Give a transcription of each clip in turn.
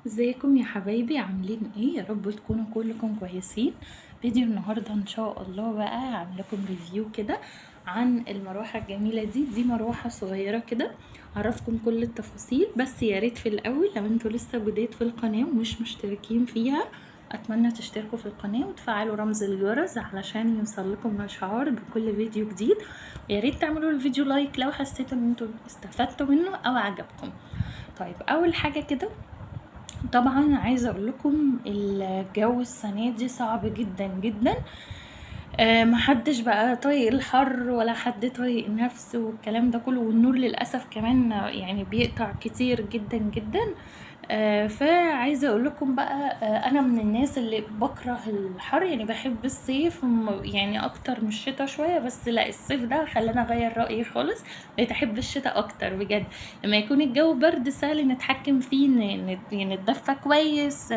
ازيكم يا حبايبي؟ عاملين ايه؟ يا رب تكونوا كلكم كويسين. فيديو النهارده ان شاء الله بقى هعمل لكم ريفيو كده عن المروحه الجميله دي مروحه صغيره كده. اعرفكم كل التفاصيل، بس يا ريت في الاول لو انتوا لسه جداد في القناه ومش مشتركين فيها اتمنى تشتركوا في القناه وتفعلوا رمز الجرس علشان يوصلكم اشعار بكل فيديو جديد. ويا ريت تعملوا الفيديو لايك لو حسيتوا ان انتوا استفدتوا منه او عجبكم. طيب اول حاجه كده، طبعا عايزه اقول لكم الجو السنه دي صعب جدا جدا. محدش بقى طايق الحر ولا حد طايق نفسه والكلام ده كله، والنور للاسف كمان يعني بيقطع كتير جدا جدا. فعايزه اقول لكم بقى، انا من الناس اللي بكره الحر، يعني بحب الصيف يعني اكتر من الشتاء شويه، بس لا الصيف ده خلاني اغير رايي خالص. بقيت احب الشتاء اكتر بجد. لما يكون الجو برد سهل نتحكم فيه، يعني نتدفى كويس،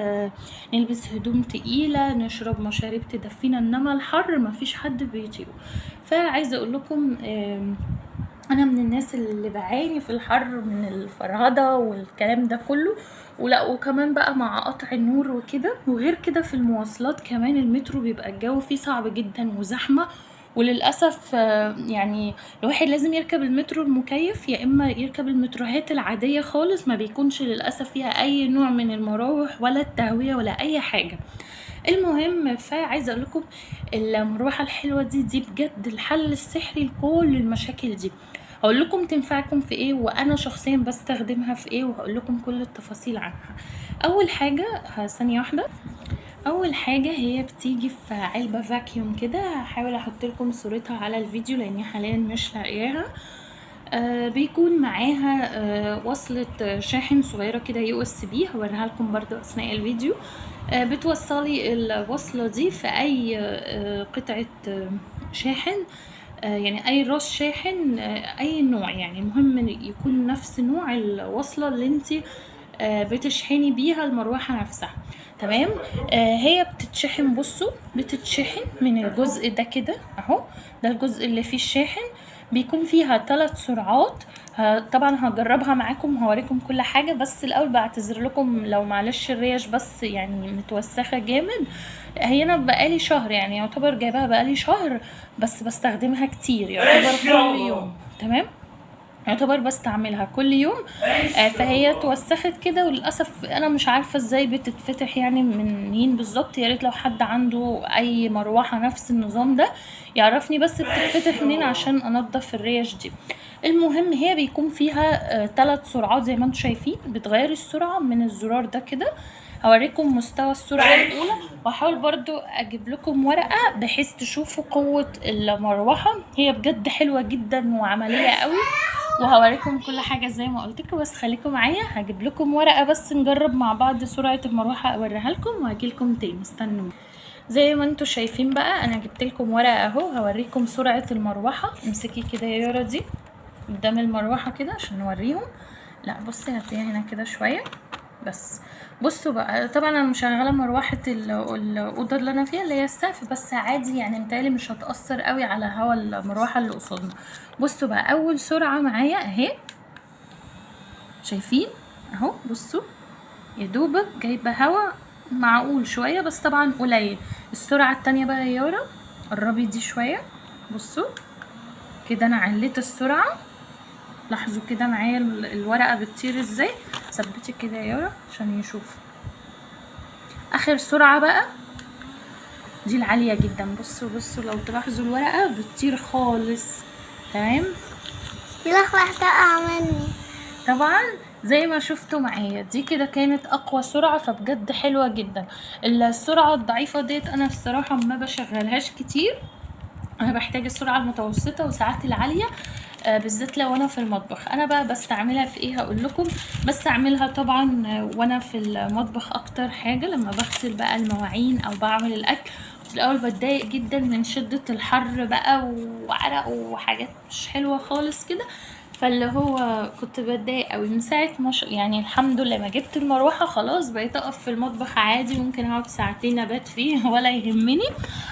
نلبس هدوم تقيله، نشرب مشاريب تدفينا، انما الحر مفيش حد بيطيقه. فعايزه اقول لكم انا من الناس اللي بعاني في الحر من الفرهده والكلام ده كله. ولا وكمان بقى مع قطع النور وكده، وغير كده في المواصلات كمان المترو بيبقى الجو فيه صعب جدا وزحمه. وللاسف يعني الواحد لازم يركب المترو المكيف، يا اما يركب المتروهات العاديه خالص ما بيكونش للاسف فيها اي نوع من المراوح ولا التهويه ولا اي حاجه. المهم فعايزه اقول لكم المروحه الحلوه دي بجد الحل السحري لكل المشاكل دي. هقول لكم تنفعكم في ايه، وانا شخصيا بستخدمها في ايه، وهقول لكم كل التفاصيل عنها. اول حاجه، ثانيه واحده. اول حاجه هي بتيجي في علبه فاكيوم كده، هحاول احط لكم صورتها على الفيديو لاني حاليا مش لاقياها. بيكون معاها وصلة شاحن صغيرة كده USB، هوريها لكم برضو أثناء الفيديو. بتوصلي الوصلة دي في أي قطعة شاحن، يعني أي راس شاحن، أي نوع، يعني المهم يكون نفس نوع الوصلة اللي انتي بتشحني بيها المروحة نفسها. تمام. هي بتتشحن، بصوا بتتشحن من الجزء ده كده اهو. ده الجزء اللي فيه الشاحن. بيكون فيها 3 سرعات. طبعا هجربها معاكم وهوريكم كل حاجة، بس الاول بعتذر لكم لو معلش الريش بس يعني متوسخة جامد. هي انا بقالي شهر، يعني يعتبر جايباها بقالي شهر، بس بستخدمها كتير يعتبر كل يوم. تمام، يعتبر بستعملها كل يوم. فهي اتوسخت كده، وللاسف انا مش عارفه ازاي بتتفتح يعني منين بالظبط. يا ريت لو حد عنده اي مروحه نفس النظام ده يعرفني بس بتتفتح منين عشان انضف الريش دي. المهم هي بيكون فيها 3 سرعات زي ما انتم شايفين. بتغيري السرعه من الزرار ده كده. هوريكم مستوى السرعه الاولى، واحاول برضو اجيب لكم ورقه بحيث تشوفوا قوه المروحه. هي بجد حلوه جدا وعمليه قوي، وهوريكم كل حاجه زي ما قلت لكم، بس خليكم معايا. هجيب لكم ورقه بس نجرب مع بعض سرعه المروحه، اوريها لكم وهجي لكم تاني، استنوا. زي ما انتم شايفين بقى انا جبت لكم ورقه اهو، هوريكم سرعه المروحه. امسكي كده يا يارا دي قدام المروحه كده عشان نوريهم. لا بصي هاتيها هنا كده شويه بس. بصوا بقى، طبعا انا مشغله مروحه الاوضه اللي انا فيها اللي هي السقف، بس عادي يعني متهيألي مش هتأثر قوي على هوا المروحه اللي قصادنا. بصوا بقى اول سرعه معايا اهي، شايفين اهو؟ بصوا يا دوبك جايبه هوا معقول شويه، بس طبعا قليل. السرعه التانية بقى يا يارا، قربي دي شويه. بصوا كده انا عليت السرعه. لاحظوا كده معايا الورقه بتطير ازاي. ثبتي كده يا يارا عشان يشوفوا. اخر سرعه بقى دي العاليه جدا. بصوا لو تلاحظوا الورقه بتطير خالص. تمام. في لحظة تقع مني. طبعا زي ما شفتوا معايا دي كده كانت اقوى سرعه، فبجد حلوه جدا. السرعه الضعيفه ديت انا الصراحه ما بشغلهاش كتير. انا بحتاج السرعه المتوسطه وساعات العاليه، بالذات لو انا في المطبخ. انا بقى بستعملها في ايه هقول لكم. بستعملها طبعا وانا في المطبخ اكتر حاجه، لما بغسل بقى المواعين او بعمل الاكل. في الاول بتضايق جدا من شده الحر بقى وعرق وحاجات مش حلوه خالص كده، فاللي هو كنت بتضايق قوي. من ساعه ما يعني الحمد لله ما جبت المروحه خلاص بقيت اقف في المطبخ عادي، ممكن اقعد ساعتين ابات فيه ولا يهمني،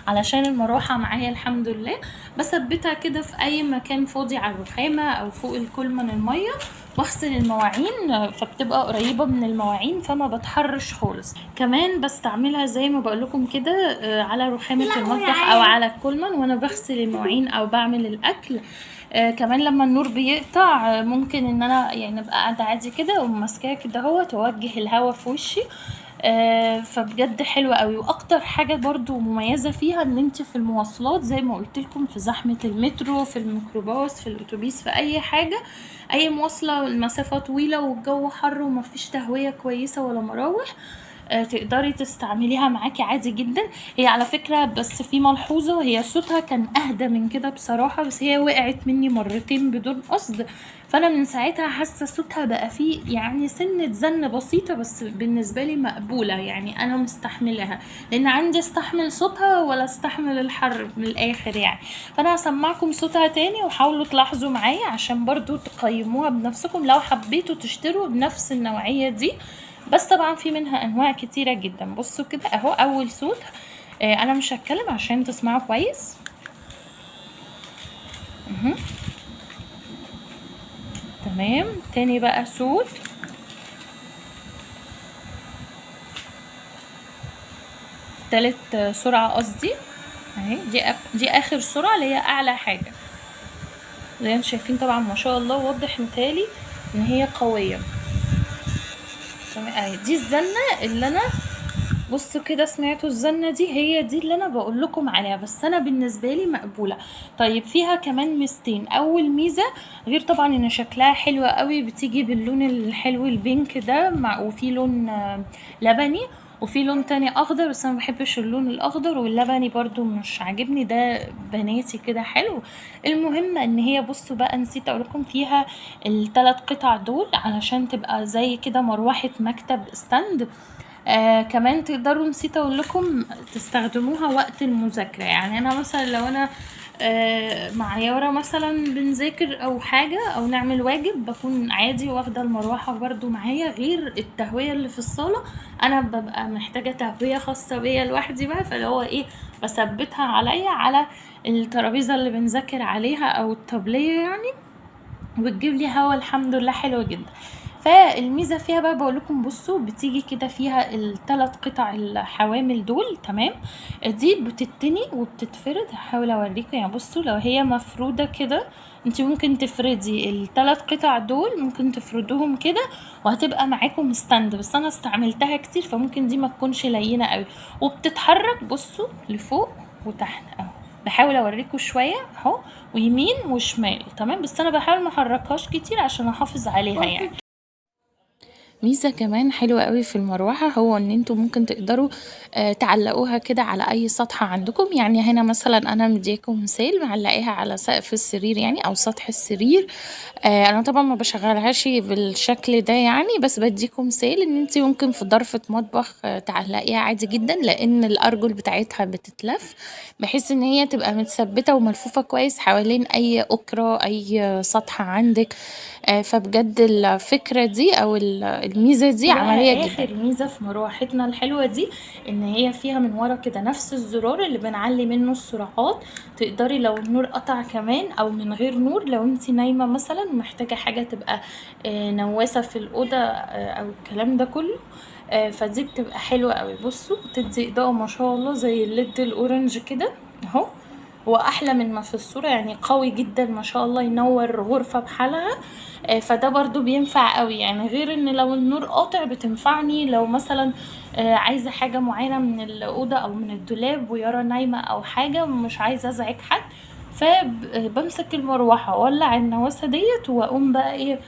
علشان المروحه معايا الحمد لله. بثبتها كده في اي مكان فاضي على الرخامه او فوق الكل من الميه، واغسل المواعين فبتبقى قريبة من المواعين فما بتحرش خالص. كمان بستعملها زي ما بقولكم كده على رخامة المطبخ او على الكولمن وانا بغسل المواعين او بعمل الاكل. كمان لما النور بيقطع ممكن ان انا يعني ابقى قاعده عادي كده وماسكاها كده اهو توجه الهوا في وشي. فبجد حلوة قوي. واكتر حاجة برضو مميزة فيها ان انت في المواصلات زي ما قلت لكم في زحمة المترو في الميكروباص في الاتوبيس في اي حاجة اي مواصلة المسافة طويلة والجو حر ومفيش تهوية كويسة ولا مراوح تقدري تستعمليها معاكي عادي جدا. هي على فكرة بس في ملحوظة هي صوتها كان اهدى من كده بصراحة بس هي وقعت مني مرتين بدون قصد فانا من ساعتها حاسة صوتها بقى فيه يعني سنة زن بسيطة بس بالنسبة لي مقبولة يعني انا مستحملها لان عندي استحمل صوتها ولا استحمل الحر من الاخر يعني. فانا هسمعكم صوتها تاني وحاولوا تلاحظوا معايا عشان برضو تقيموها بنفسكم لو حبيتوا تشتروا بنفس النوعية دي. بس طبعا في منها انواع كتيرة جدا. بصوا كده اهو اول صوت انا مش هتكلم عشان تسمعوا كويس. تمام. تاني بقى صوت تالت سرعة قصدي اهي دي اخر سرعة اللي هي اعلى حاجة زي ما انتم شايفين طبعا ما شاء الله واضح مثالي ان هي قوية. تمام اهي دي الزنة اللي انا بصوا كده سمعتوا الزنة دي هي دي اللي انا بقول لكم عليها بس انا بالنسبة لي مقبولة. طيب فيها كمان ميزتين. اول ميزة غير طبعا ان شكلها حلوة قوي بتيجي باللون الحلو البينك ده وفي لون لبني وفي لون تاني اخضر بس انا مبحبش اللون الاخضر واللبني برضو مش عاجبني ده بناتي كده حلو. المهم ان هي بصوا بقى نسيت اقولكم فيها ال3 قطع دول علشان تبقى زي كده مروحة مكتب ستاند. كمان تقدروا نسيت اقول لكم تستخدموها وقت المذاكرة يعني انا مثلا لو انا مع يارا مثلا بنذاكر او حاجة او نعمل واجب بكون عادي واخدة المروحة برضو معايا غير التهوية اللي في الصالة انا ببقى محتاجة تهوية خاصة بيا لوحدي بقى فاللي هو ايه بثبتها عليا على الترابيزة اللي بنذاكر عليها او الطبلية يعني وبتجيب لي هوا الحمد لله حلو جدا. فالميزه فيها بقى بقولكم بصوا بتيجي كده فيها ال3 قطع الحوامل دول. تمام. دي بتتني وبتتفرد هحاول اوريكم يعني بصوا لو هي مفروده كده انت ممكن تفردي ال3 قطع دول ممكن تفردوهم كده وهتبقى معاكم ستاند بس انا استعملتها كتير فممكن دي ما تكونش لينه قوي وبتتحرك بصوا لفوق وتحت اهو بحاول اوريكم شويه اهو ويمين وشمال. تمام بس انا بحاول ما احركهاش كتير عشان احافظ عليها يعني. ميزة كمان حلوة قوي في المروحة هو ان انتوا ممكن تقدروا تعلقوها كده على اي سطح عندكم يعني هنا مثلا انا مديكم مثال معلقاها على سقف السرير يعني او سطح السرير. انا طبعا ما بشغلهاش بالشكل ده يعني بس بديكم مثال ان انت ممكن في ضرفة مطبخ تعلقيها عادي جدا لان الارجل بتاعتها بتتلف بحيث ان هي تبقى متثبتة وملفوفة كويس حوالين اي اكرة اي سطح عندك. فبجد الفكرة دي او الميزة دي عملية جدا. اخر ميزة في مروحتنا الحلوة دي ان هي فيها من ورا كده نفس الزرار اللي بنعلي منه السرعات تقدري لو النور قطع كمان او من غير نور لو انتي نايمة مثلا محتاجة حاجة تبقى نواسة في الأوضة او الكلام ده كله فدي بتبقى حلوة قوي. بصوا بتدي اضاءة ما شاء الله زي الليد الاورنج كده اهو هو احلى من ما في الصورة يعني قوي جدا ما شاء الله ينور غرفة بحالها. فده برضو بينفع قوي يعني غير ان لو النور قاطع بتنفعني لو مثلا عايزة حاجة معينة من الأوضة او من الدولاب ويارا نايمة او حاجة مش عايزة ازعج حد فبمسك المروحة واولع النواسة ديت واقوم بقى ايه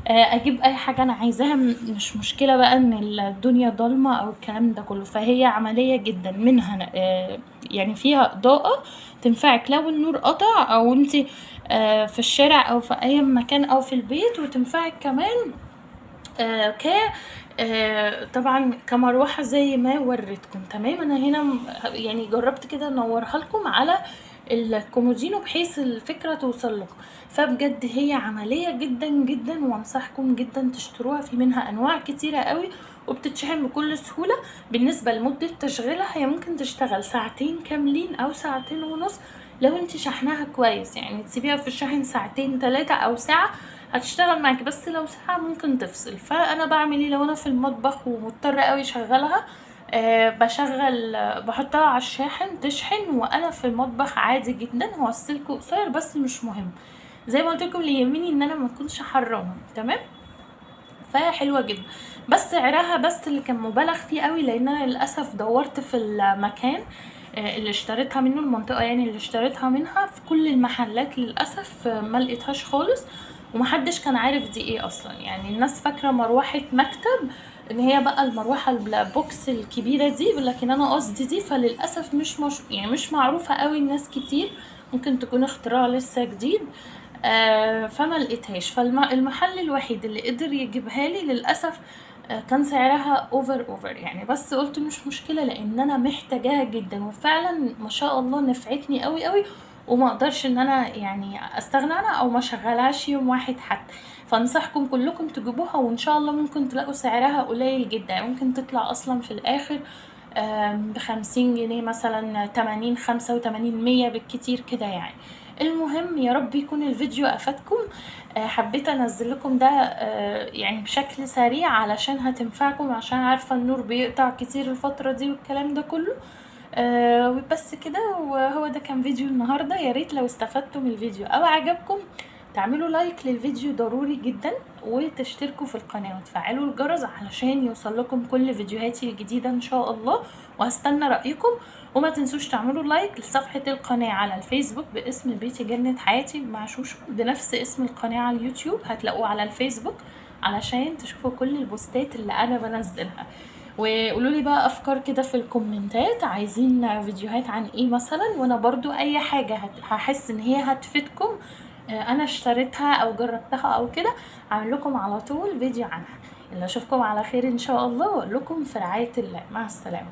اجيب اي حاجة انا عايزاها مش مشكلة بقى ان الدنيا ضلمة او الكلام ده كله فهي عملية جدا منها يعني فيها اضاءة تنفعك لو النور قطع او انتي في الشارع او في اي مكان او في البيت وتنفعك كمان ك طبعا كمروحة زي ما وريتكم. تمام. انا هنا يعني جربت كده انورها لكم على الكومودينو بحيث الفكرة توصل لكم فبجد هي عملية جدا جدا وانصحكم جدا تشتروها في منها انواع كتيرة قوي وبتتشحن بكل سهولة. بالنسبة لمدة تشغيلها هي ممكن تشتغل ساعتين كاملين او ساعتين ونص لو انت شحناها كويس يعني تسيبيها في الشحن ساعتين 3 او ساعة هتشتغل معاكي، بس لو ساعة ممكن تفصل. فانا بعمل ايه لو انا في المطبخ ومضطرة قوي اشغلها؟ بشغل، بحطها على الشاحن تشحن وانا في المطبخ عادي جدا. هو السلك قصير بس مش مهم، زي ما قلت لكم اللي يهمني ان انا ما اكونش حرانه. تمام، فحلوه جدا. بس سعرها بس اللي كان مبالغ فيه قوي، لان انا للاسف دورت في المكان اللي اشتريتها منه، المنطقه يعني اللي اشتريتها منها، في كل المحلات للاسف ما لقيتهاش خالص. ومحدش كان عارف دي ايه اصلا. يعني الناس فاكره مروحه مكتب ان هي بقى المروحه البوكس الكبيره دي، لكن انا قصدي دي. فللاسف يعني مش معروفه قوي الناس كتير، ممكن تكون اختراع لسه جديد. فما لقيتهاش. فالمحل الوحيد اللي قدر يجيبها لي للاسف كان سعرها اوفر يعني. بس قلت مش مشكله لان انا محتاجاها جدا، وفعلا ما شاء الله نفعتني قوي قوي، وما اقدرش ان انا يعني استغنى عنها او ما شغلهاش يوم واحد حتى. فانصحكم كلكم تجيبوها، وان شاء الله ممكن تلاقوا سعرها قليل جدا. يعني ممكن تطلع اصلا في الاخر ب50 جنيه مثلا، 80 85 100 بالكتير كده يعني. المهم يا رب يكون الفيديو افادكم. حبيت انزل لكم ده يعني بشكل سريع علشان هتنفعكم، عشان عارفة النور بيقطع كتير الفترة دي والكلام ده كله. وبس كده. وهو ده كان فيديو النهاردة. يا ريت لو استفدتم من الفيديو او عجبكم تعملوا لايك للفيديو ضروري جدا، وتشتركوا في القناة وتفعلوا الجرس علشان يوصل لكم كل فيديوهاتي الجديدة ان شاء الله. وهستنى رأيكم. وما تنسوش تعملوا لايك لصفحة القناة على الفيسبوك باسم بيتي جنة حياتي مع شوشو، بنفس اسم القناة على اليوتيوب هتلاقوه على الفيسبوك، علشان تشوفوا كل البوستات اللي انا بنزلها. وقولوا لي بقى افكار كده في الكومنتات، عايزين فيديوهات عن ايه مثلا، وانا برضو اي حاجة هحس ان هي هتفيدكم انا اشتريتها او جربتها او كده، اعمل لكم على طول فيديو عنها. يلا اشوفكم على خير ان شاء الله، واقول لكم في رعاية الله. مع السلامة.